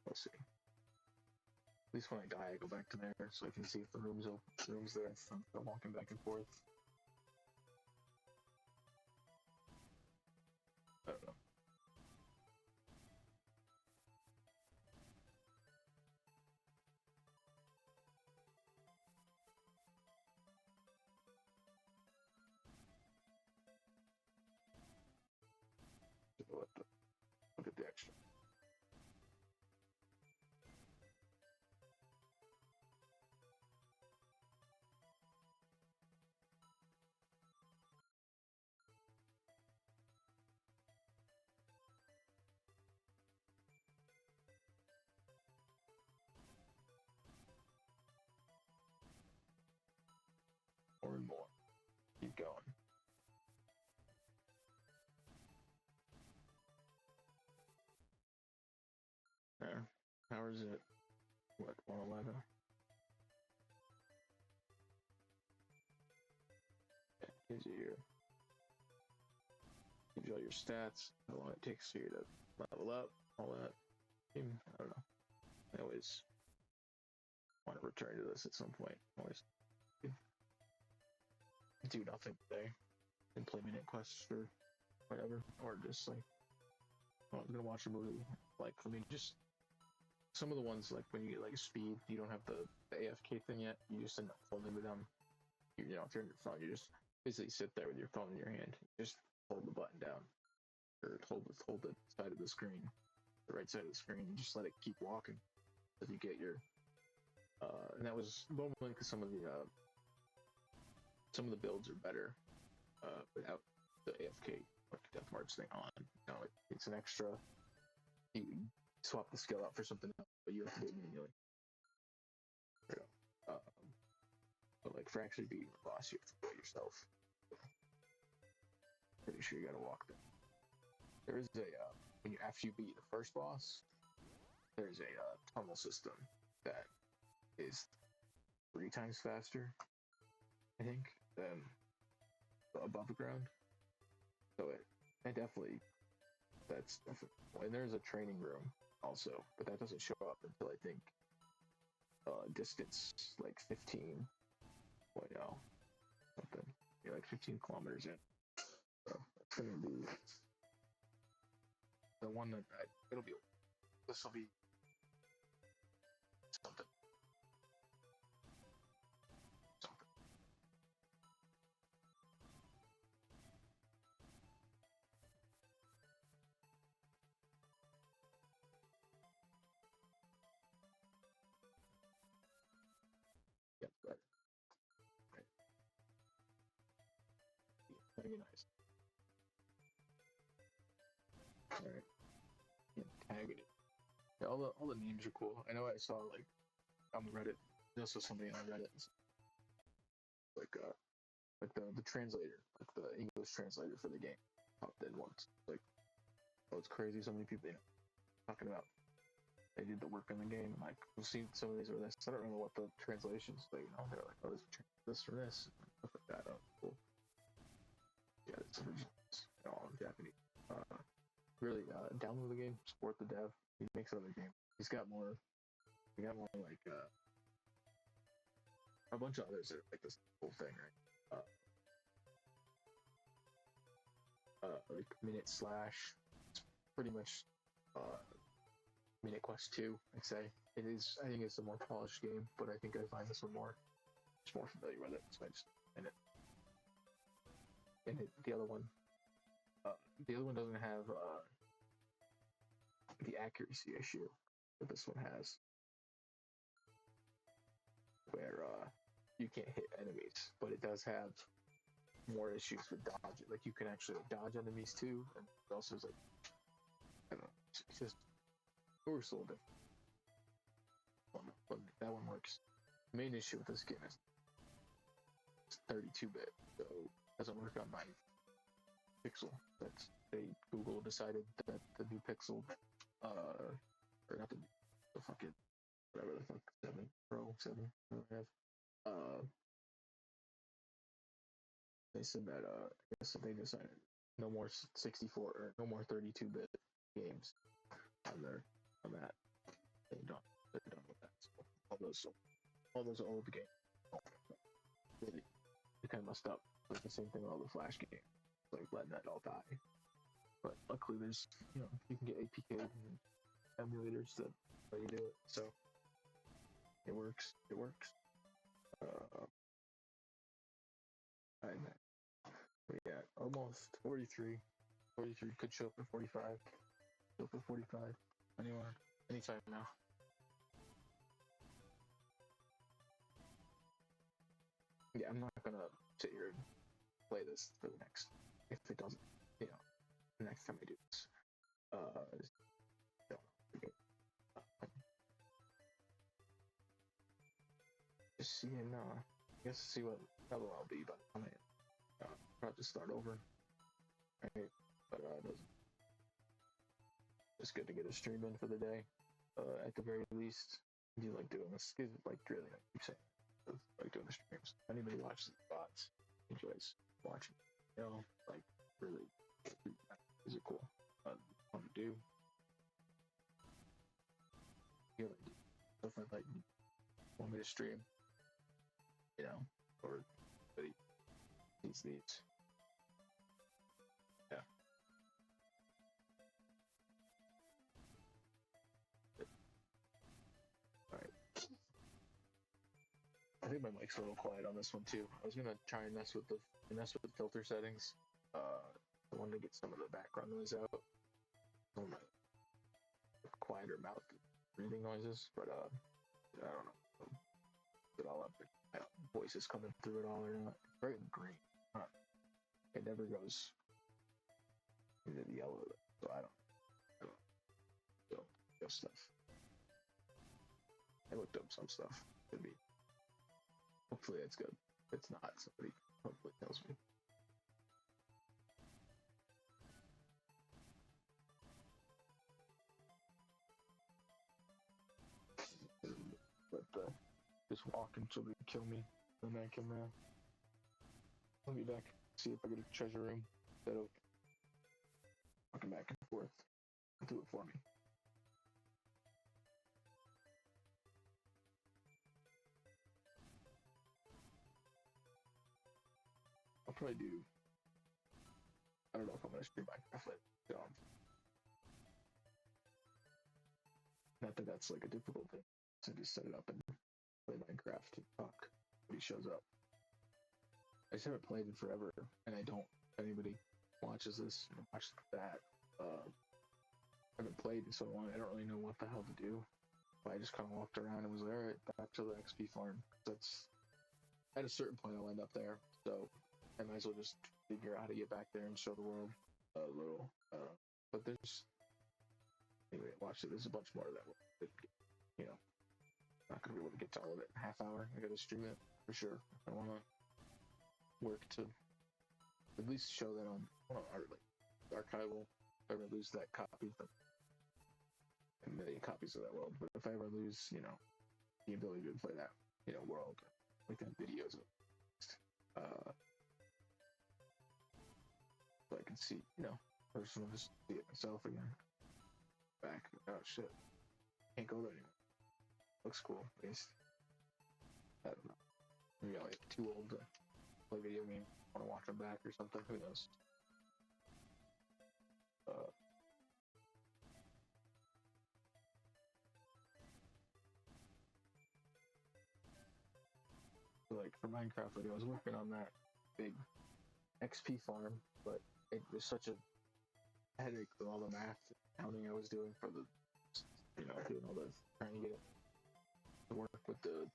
we'll see. At least when I die, I go back to there so I can see if the room's open. The room's there. I'm walking back and forth. I don't know. Look at the extra. More and more. Keep going. There. Power's at what, 111? Yeah, gives you all your stats, how long it takes for you to level up, all that. I don't know. I always want to return to this at some point. Always do nothing today and play MinuteQuest for whatever, or just like, oh, I'm gonna watch a movie. Like, I mean, just some of the ones, like when you get like speed, you don't have the AFK thing yet. You just end up holding with them. If you're on your phone, you just basically sit there with your phone in your hand. You just hold the button down, or hold the side of the screen, the right side of the screen, and just let it keep walking until you get your. And that was normally because some of the builds are better without the AFK like Death March thing on. It's an extra. You swap the skill out for something else, but you have to do it manually. But like for actually beating the boss, you have to do it yourself. pretty sure you gotta walk there. There is a when you after you beat the first boss, there's a tunnel system that is 3 times faster, I think, than above the ground. So that's definitely. And there's a training room also, but that doesn't show up until I think distance like 15. Something. You're like 15 kilometers in. So it's gonna be the one that it'll be. This will be something. Yep, but right. Yeah, that'd be nice. All right. Antagonist. Yeah, all the names are cool. I know I saw like on the Reddit. This was somebody on Reddit. Like the translator, like the English translator for the game, popped in once. Like, oh, it's crazy. So many people, talking about they did the work in the game. And, like, we've seen some of these or this. I don't know what the translations. They're like, oh, this for this, and stuff like that. Oh, cool. Yeah, it's all in Japanese. Really, download the game, support the dev. He makes other games. He's got more. We got more like a bunch of others that are like this whole thing, right? Like Minute Slash. It's pretty much MinuteQuest 2, I'd say. It is. I think it's a more polished game, but I think I find this one more familiar with it, so I just in it. The other one doesn't have the accuracy issue that this one has, where you can't hit enemies, but it does have more issues with dodge. Like you can actually dodge enemies too, and it also is like I don't know, it's just it works a little different. But that one works. The main issue with this game is it's 32-bit, so it doesn't work on my Pixel. Google decided that the new Pixel, or not the fucking whatever the fuck 7 Pro 7 I have. They said that I guess they decided no more 64 or no more 32-bit games on that. They're done with that. So all those old games, really, they kind of messed up. Like the same thing with all the Flash games, like letting that all die. But luckily, there's you can get APK and emulators that let you do it. So it works. Yeah, almost 43. 43 could show up at 45. Show up at 45. Anytime now. Yeah, I'm not gonna sit here and play this for the next. If it doesn't, the next time I do this. Just seeing, I guess see what level I'll be by the time I try to start over. Right, but it doesn't. It's good to get a stream in for the day. At the very least, I do like doing this. Like really, like keep saying, I like doing the streams. Anybody watches the bots enjoys watching. Like really, is it cool? Fun to do. Stuff like want me to stream, or anybody needs these. Yeah. Alright. I think my mic's a little quiet on this one too. I was gonna try and mess with the filter settings. I wanted to get some of the background noise out. Some of my quieter mouth breathing noises, but I don't know. Put it all up. Voices coming through it all or not. It's very green. It never goes into the yellow, so I don't know stuff. I looked up some stuff. Could be. Hopefully it's good. If it's not, somebody hopefully tells me. walking so they can kill me. Then I can I'll be back. See if I get a treasure room that'll walking back and forth. Do it for me. I'll probably do. I don't know if I'm gonna stream Minecraft later. Not that that's like a difficult thing. So just set it up and play Minecraft and talk when he shows up. I just haven't played in forever, and I don't. If anybody watches this, watch that. I haven't played in so long. I don't really know what the hell to do. But I just kind of walked around and was like, all right, back to the XP farm. That's at a certain point I'll end up there, so I might as well just figure out how to get back there and show the world a little. But there's anyway, watch it. There's a bunch more of that. You know, not gonna be able to get to all of it in a half hour. I gotta stream it for sure. I wanna work to at least show that on like archival. If I ever lose that copy, a million copies of that world. But if I ever lose, the ability to play that, world, like that videos of, so I can see, personally just see it myself again. Back, oh shit, can't go there anymore. Looks cool, at least. I don't know. Maybe I'm like too old to play video games. Want to watch them back or something? Who knows? Like for Minecraft, like I was working on that big XP farm, but it was such a headache with all the math and counting I was doing for the, doing all this, trying to get it to work with the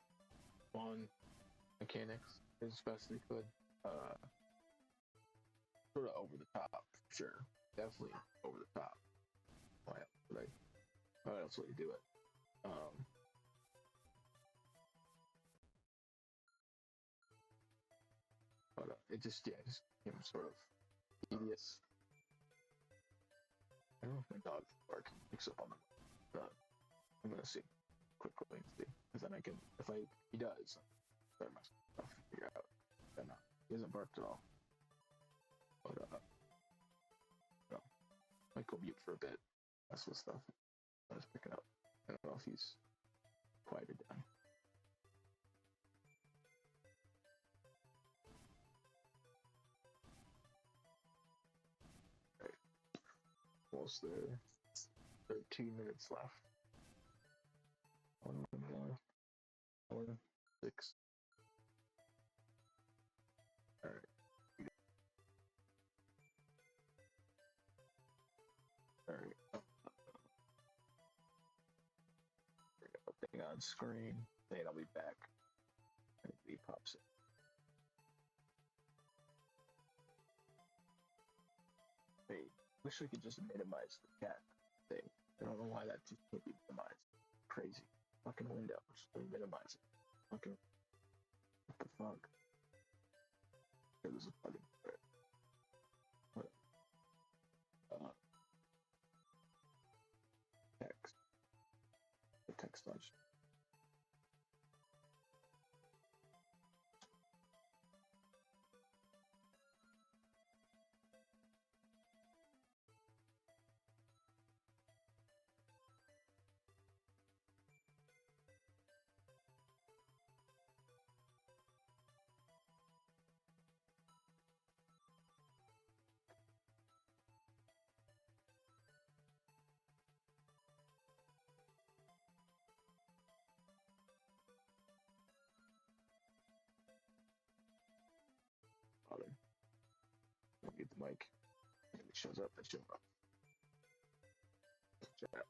spawn mechanics as best they could. Sort of over the top, for sure. Definitely over the top. Why else would you do it? But it just became sort of tedious. I don't know if my dog barking picks up on them. I'm gonna see quickly and see, because then I can, if he does, start my stuff to figure out. Then he hasn't barked at all. But might go mute for a bit. That's what stuff I was picking up. I don't know if he's quieted down. Right. Almost there. 13 minutes left. 1 6. Alright. Alright. Thing on screen. Then I'll be back. And he pops in. Wait, wish we could just minimize the cat thing. I don't know why that just can't be minimized. Crazy. Fucking window. Just minimize it. Fucking. What the fuck? Okay, there's a plugin for it. What? Text. The text launch. Get the mic. If it shows up, it shows up. Chat.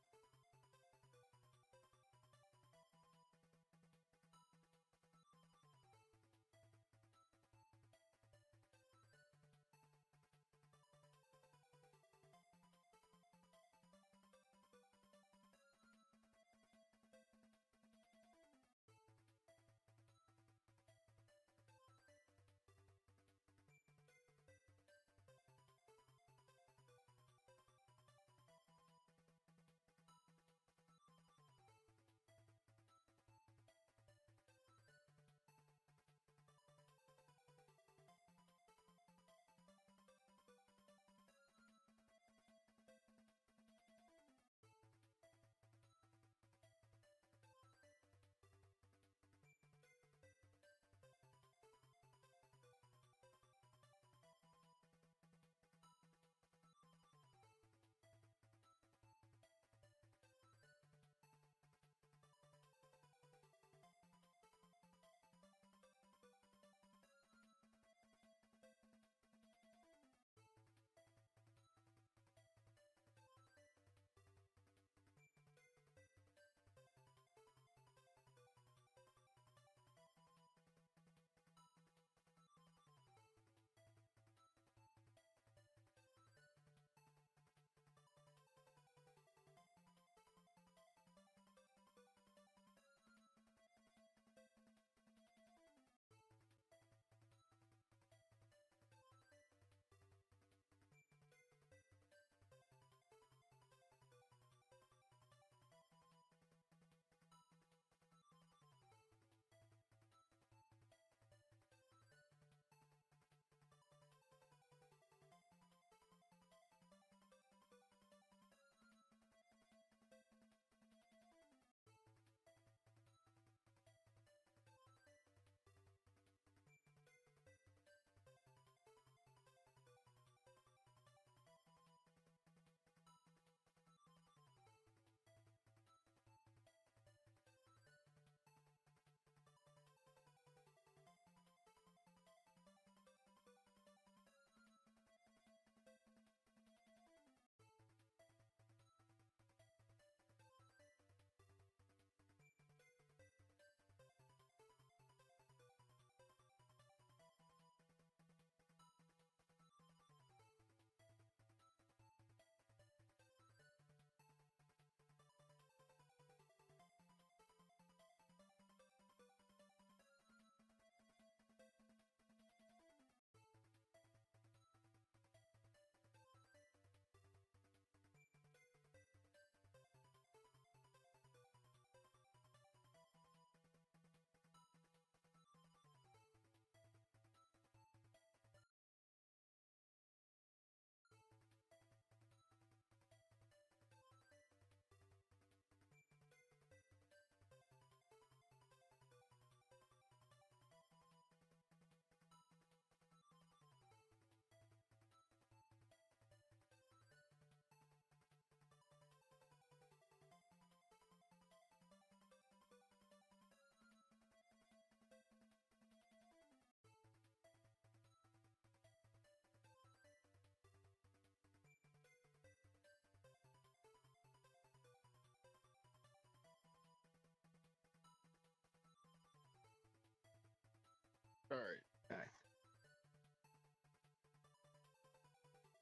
Alright, back.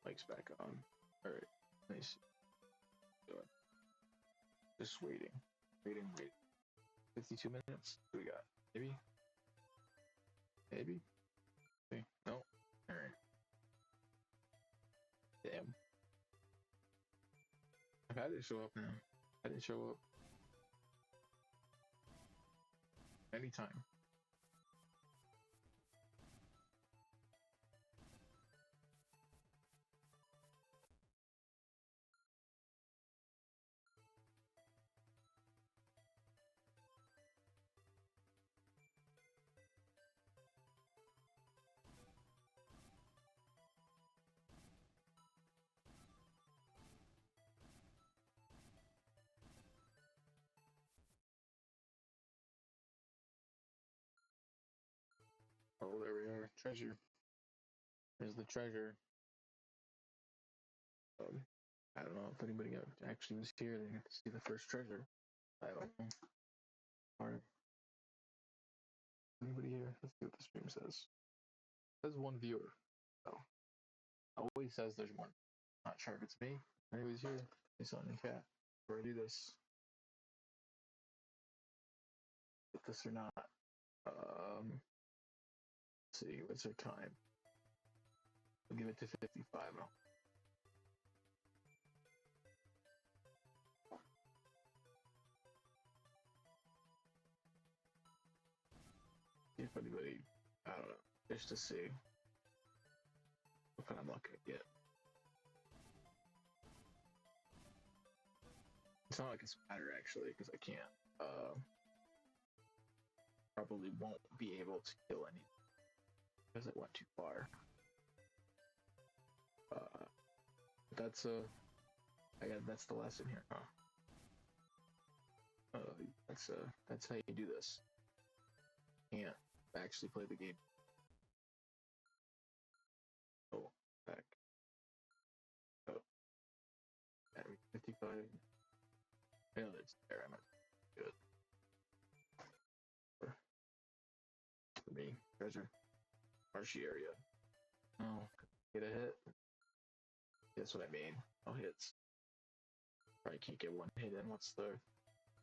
Mike's back on. Alright, nice. Good. Just waiting. Waiting. 52 minutes? What do we got? Maybe? Okay. No? Alright. Damn. How did it show up now? I didn't show up. Anytime. Oh, there we are. Treasure. There's the treasure. I don't know if anybody actually was here. They got to see the first treasure. I don't know. Or anybody here? Let's see what the stream says. It says one viewer. So always says there's one. Not sure if it's me. Anybody's here? It's on the chat. Before I do this. Get this or not. Let's see, what's our time? We'll give it to 55. See if anybody, I don't know, just to see what kind of luck I get. It's not like it's matter actually, because I can't. Probably won't be able to kill any because it went too far. That's that's the lesson here, huh? That's how you do this. Can't actually play the game. Oh, back. Oh, 55. I know that's there. I'm good. For me, treasure, marshy area. Oh, get a hit. That's what I mean. No hits. Probably can't get one hit in. What's the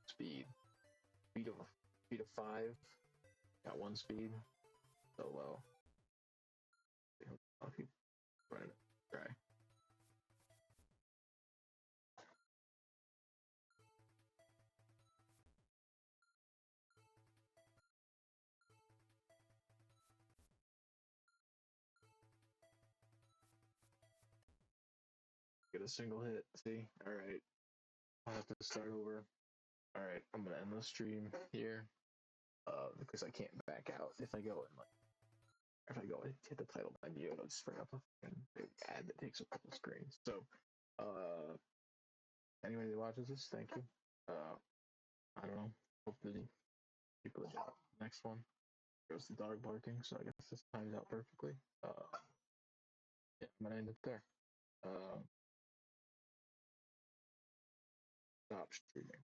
speed? Speed of 5. Got 1 speed. So low. I'll keep running. Try. Get a single hit. See? Alright. I'll have to start over. Alright, I'm gonna end the stream here. Because I can't back out if I go and hit the title menu, it'll just bring up a big ad that takes up a couple screens. So anybody that watches this, thank you. I don't know. Hopefully people enjoy the next one. Goes the dog barking, so I guess this times out perfectly. Yeah, I'm gonna end it there. Stop streaming.